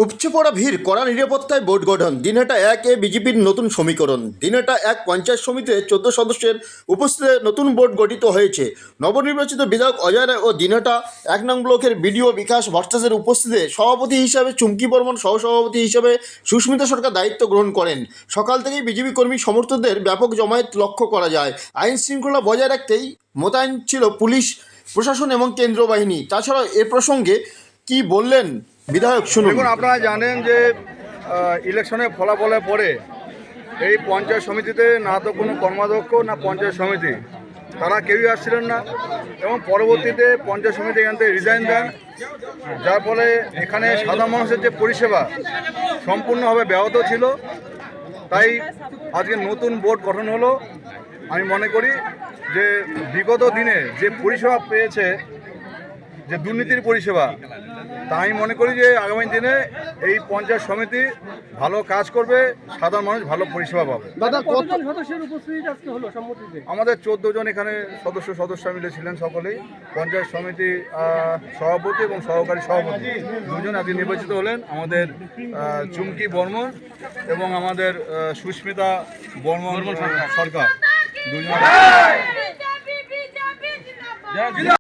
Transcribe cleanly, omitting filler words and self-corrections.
উপচে পড়া ভিড়, কড়া নিরাপত্তায় বোর্ড গঠন। দিনহাটা 1-এ বিজেপির নতুন সমীকরণ। দিনহাটা 1 পঞ্চায়েত সমিতিতে 14 সদস্যের উপস্থিতিতে নতুন বোর্ড গঠিত হয়েছে। নবনির্বাচিত বিধায়ক অজয় রায় ও দিনহাটা 1 নং ব্লকের বিডিও বিকাশ ভট্টাচার্যের উপস্থিতিতে সভাপতি হিসাবে চুমকি বর্মন, সহসভাপতি হিসাবে সুস্মিতা সরকার দায়িত্ব গ্রহণ করেন। সকাল থেকেই বিজেপি কর্মী সমর্থকদের ব্যাপক জমায়েত লক্ষ্য করা যায়। আইন শৃঙ্খলা বজায় রাখতেই মোতায়েন ছিল পুলিশ প্রশাসন এবং কেন্দ্রীয় বাহিনী। তাছাড়াও এ প্রসঙ্গে কি বললেন বিধায়ক, শুনুন। দেখুন, আপনারা জানেন যে ইলেকশনের ফলাফলের পরে এই পঞ্চায়েত সমিতিতে না তো কোনো কর্মাধ্যক্ষ না পঞ্চায়েত সমিতি, তারা কেউই আসছিলেন না এবং পরবর্তীতে পঞ্চায়েত সমিতি এখান থেকে রিজাইন দেন, যার ফলে এখানে সাধারণ মানুষের যে পরিষেবা সম্পূর্ণভাবে ব্যাহত ছিল। তাই আজকে নতুন বোর্ড গঠন হলো। আমি মনে করি যে বিগত দিনে যে পরিষেবা পেয়েছে, যে দুর্নীতির পরিষেবা, তা আমি মনে করি যে আগামী দিনে এই পঞ্চায়েত সমিতি ভালো কাজ করবে, সাধারণ মানুষ ভালো পরিষেবা পাবে। দাদা, কতজন সদস্যের উপস্থিতি আজকে হলো সম্মতিতে? আমাদের 14 জন এখানে সদস্য মিলে ছিলেন। সকলেই পঞ্চায়েত সমিতি সভাপতি এবং সহকারী সভাপতি দুজন আজকে নির্বাচিত হলেন। আমাদের চুমকি বর্মন এবং আমাদের সুস্মিতা বর্মন সরকার দুজন।